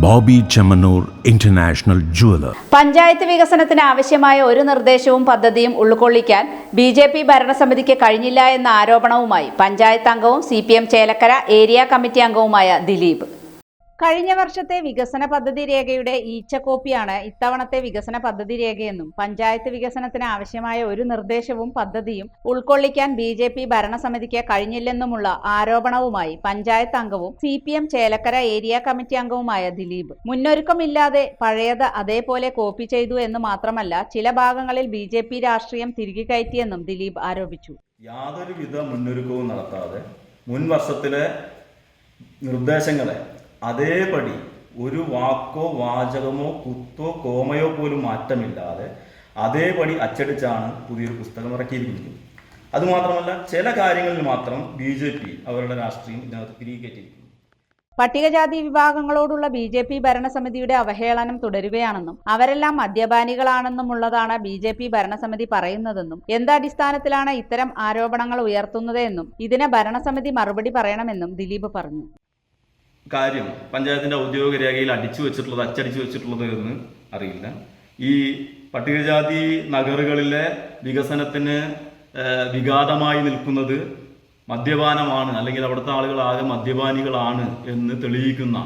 Bobby Chemmanur international jeweller. Panchayat വികസനത്തിന് ആവശ്യമായ ഒരു നിർദ്ദേശവും പദ്ധതിയും ഉൾക്കൊള്ളിക്കാൻ ബി.ജെ.പി. ഭരണസമിതിക്ക് കഴിഞ്ഞില്ല എന്ന ആരോപണവുമായി പഞ്ചായത്ത് അംഗവും CPM ചേലക്കര ഏരിയ കമ്മിറ്റി അംഗവുമായ ദിലീപ്. കഴിഞ്ഞ വർഷത്തെ വികസന പദ്ധതി രേഖയുടെ ഈച്ചക്കോപ്പിയാണ് ഇത്തവണത്തെ വികസന പദ്ധതി രേഖയെന്നും പഞ്ചായത്ത് വികസനത്തിന് ആവശ്യമായ ഒരു നിർദ്ദേശവും പദ്ധതിയും ഉൾക്കൊള്ളിക്കാൻ ബി.ജെ.പി. ഭരണസമിതിക്ക് കഴിഞ്ഞില്ലെന്നുമുള്ള ആരോപണവുമായി പഞ്ചായത്ത് അംഗവും CPM ചേലക്കര ഏരിയ കമ്മിറ്റി അംഗവുമായ ദിലീപ്. മുന്നൊരുക്കമില്ലാതെ പഴയത് അതേപോലെ കോപ്പി ചെയ്തു എന്ന് മാത്രമല്ല, ചില ഭാഗങ്ങളിൽ ബി.ജെ.പി. രാഷ്ട്രീയം തിരികെ കയറ്റിയെന്നും ദിലീപ് ആരോപിച്ചു. യാതൊരുവിധ മുന്നൊരുക്കവും നടത്താതെ മുൻ വർഷത്തിലെ നിർദ്ദേശങ്ങളെ അതേപടി ഒരു വാക്കോ വാചകമോ കുത്തോ കോമയോ പോലും മാറ്റമില്ലാതെ അതേപടി അച്ചടിച്ചാണ് പുതിയൊരു പുസ്തകം ഇറക്കിയിരിക്കുന്നത്. അതുമാത്രമല്ല, ചില കാര്യങ്ങളിൽ മാത്രം BJP അവരുടെ രാഷ്ട്രീയം ഇതിനകത്ത് തിരികെറ്റിയിരിക്കുന്നു. പട്ടികജാതി വിഭാഗങ്ങളോടുള്ള ബി.ജെ.പി. ഭരണസമിതിയുടെ അവഹേളനം തുടരുകയാണെന്നും അവരെല്ലാം മദ്യപാനികളാണെന്നുമുള്ളതാണ് ബി.ജെ.പി. ഭരണസമിതി പറയുന്നതെന്നും എന്തടിസ്ഥാനത്തിലാണ് ഇത്തരം ആരോപണങ്ങൾ ഉയർത്തുന്നത് എന്നും ഇതിന് ഭരണസമിതി മറുപടി പറയണമെന്നും ദിലീപ് പറഞ്ഞു. കാര്യം പഞ്ചായത്തിൻ്റെ ഔദ്യോഗിക രേഖയിൽ അച്ചടിച്ചു വെച്ചിട്ടുള്ളത് എന്ന് അറിയില്ല. ഈ പട്ടികജാതി നഗറുകളിലെ വികസനത്തിന് വിഘാതമായി നിൽക്കുന്നത് മദ്യപാനമാണ്, അല്ലെങ്കിൽ അവിടുത്തെ ആളുകൾ ആകെ മദ്യപാനികളാണ് എന്ന് തെളിയിക്കുന്ന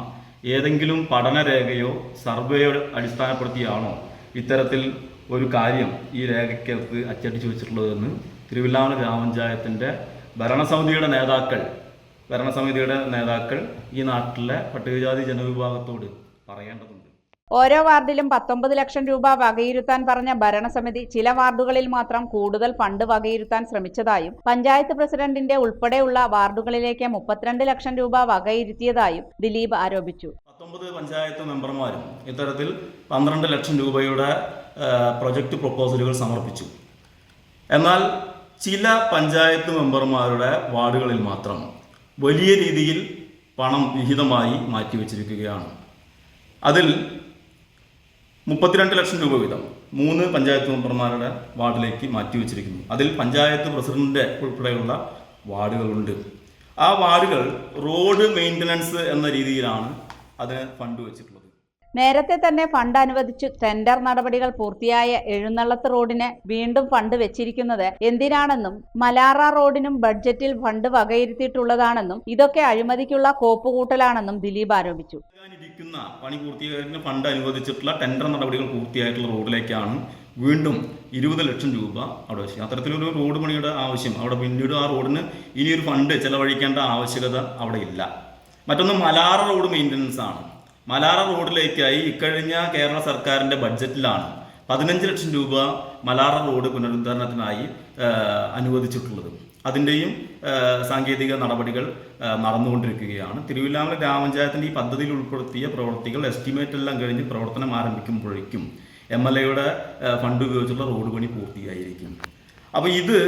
ഏതെങ്കിലും പഠനരേഖയോ സർവേയോ അടിസ്ഥാനപ്പെടുത്തിയാണോ ഇത്തരത്തിൽ ഒരു കാര്യം ഈ രേഖയ്ക്കകത്ത് അച്ചടിച്ചു വെച്ചിട്ടുള്ളതെന്ന് തിരുവില്ലാമല ഗ്രാമപഞ്ചായത്തിൻ്റെ ഭരണസമിതിയുടെ നേതാക്കൾ ഈ നാട്ടിലെ പട്ടികജാതി ജനവിഭാഗത്തോട് പറയേണ്ടതുണ്ട്. ഓരോ വാർഡിലും 19 ലക്ഷം രൂപ വകയിരുത്താൻ പറഞ്ഞ ഭരണസമിതി ചില വാർഡുകളിൽ മാത്രം കൂടുതൽ ഫണ്ട് വകയിരുത്താൻ ശ്രമിച്ചതായും പഞ്ചായത്ത് പ്രസിഡന്റിന്റെ ഉൾപ്പെടെയുള്ള വാർഡുകളിലേക്ക് 32 ലക്ഷം രൂപ വകയിരുത്തിയതായും ദിലീപ് ആരോപിച്ചു. 19 പഞ്ചായത്ത് മെമ്പർമാരും ഇത്തരത്തിൽ 12 ലക്ഷം രൂപയുടെ പ്രൊജക്ട് പ്രൊപ്പോസലുകൾ സമർപ്പിച്ചു. എന്നാൽ ചില പഞ്ചായത്ത് മെമ്പർമാരുടെ വാർഡുകളിൽ മാത്രം വലിയ രീതിയിൽ പണം വിഹിതമായി മാറ്റിവെച്ചിരിക്കുകയാണ്. അതിൽ 32 ലക്ഷം രൂപ വീതം 3 പഞ്ചായത്ത് മെമ്പർമാരുടെ വാർഡിലേക്ക് മാറ്റിവെച്ചിരിക്കുന്നു. അതിൽ പഞ്ചായത്ത് പ്രസിഡന്റ് ഉൾപ്പെടെയുള്ള വാർഡുകളുണ്ട്. ആ വാർഡുകൾ റോഡ് മെയിൻ്റനൻസ് എന്ന രീതിയിലാണ് അതിന് ഫണ്ട് വെച്ചിട്ടുള്ളത്. നേരത്തെ തന്നെ ഫണ്ട് അനുവദിച്ചു ടെൻഡർ നടപടികൾ പൂർത്തിയായ എഴുന്നള്ളത്ത് റോഡിന് വീണ്ടും ഫണ്ട് വെച്ചിരിക്കുന്നത് എന്തിനാണെന്നും മലാറ റോഡിനും ബഡ്ജറ്റിൽ ഫണ്ട് വകയിരുത്തിയിട്ടുള്ളതാണെന്നും ഇതൊക്കെ അഴിമതിക്കുള്ള കോപ്പുകൂട്ടലാണെന്നും ദിലീപ് ആരോപിച്ചു. പണി പൂർത്തീകരിക്കുന്ന ഫണ്ട് അനുവദിച്ചിട്ടുള്ള ടെൻഡർ നടപടികൾ പൂർത്തിയായിട്ടുള്ള റോഡിലേക്കാണ് വീണ്ടും 20 ലക്ഷം രൂപ അവിടെ വെച്ചത്. അത്തരത്തിലൊരു റോഡ് പണിയുടെ ആവശ്യം അവിടെ പിന്നീട് ആ റോഡിന് ഇനിയൊരു ഫണ്ട് ചെലവഴിക്കേണ്ട ആവശ്യകത അവിടെ ഇല്ല. മറ്റൊന്ന് മലാറ റോഡ് മെയിൻ്റനൻസ് ആണ്. മലാറ റോഡിലേക്കായി ഇക്കഴിഞ്ഞ കേരള സർക്കാരിൻ്റെ ബഡ്ജറ്റിലാണ് 15 ലക്ഷം രൂപ മലാറ റോഡ് പുനരുദ്ധാരണത്തിനായി അനുവദിച്ചിട്ടുള്ളത്. അതിൻ്റെയും സാങ്കേതിക നടപടികൾ നടന്നുകൊണ്ടിരിക്കുകയാണ്. തിരുവില്ലാമല ഗ്രാമപഞ്ചായത്തിൻ്റെ ഈ പദ്ധതിയിൽ ഉൾപ്പെടുത്തിയ പ്രവൃത്തികൾ എസ്റ്റിമേറ്റ് എല്ലാം കഴിഞ്ഞ് പ്രവർത്തനം ആരംഭിക്കുമ്പോഴേക്കും MLAയുടെ ഫണ്ട് ഉപയോഗിച്ചുള്ള റോഡ് പണി പൂർത്തിയായിരിക്കും. അപ്പോൾ ഇത്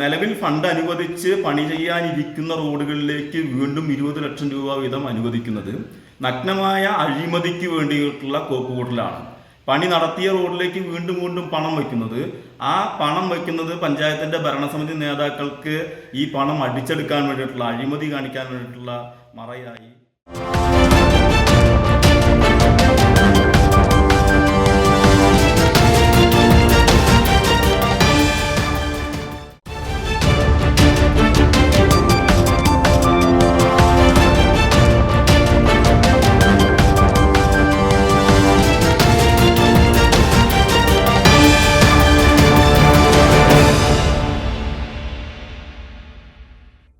നിലവിൽ ഫണ്ട് അനുവദിച്ച് പണി ചെയ്യാനിരിക്കുന്ന റോഡുകളിലേക്ക് വീണ്ടും 20 ലക്ഷം രൂപ വീതം അനുവദിക്കുന്നത് നഗ്നമായ അഴിമതിക്ക് വേണ്ടിയിട്ടുള്ള കോപ്പുകൂട്ടലാണ്. പണി നടത്തിയ റോഡിലേക്ക് വീണ്ടും പണം വയ്ക്കുന്നത്, ആ പണം വയ്ക്കുന്നത് പഞ്ചായത്തിൻ്റെ ഭരണസമിതി നേതാക്കൾക്ക് ഈ പണം അടിച്ചെടുക്കാൻ വേണ്ടിയിട്ടുള്ള, അഴിമതി കാണിക്കാൻ വേണ്ടിയിട്ടുള്ള മറയായി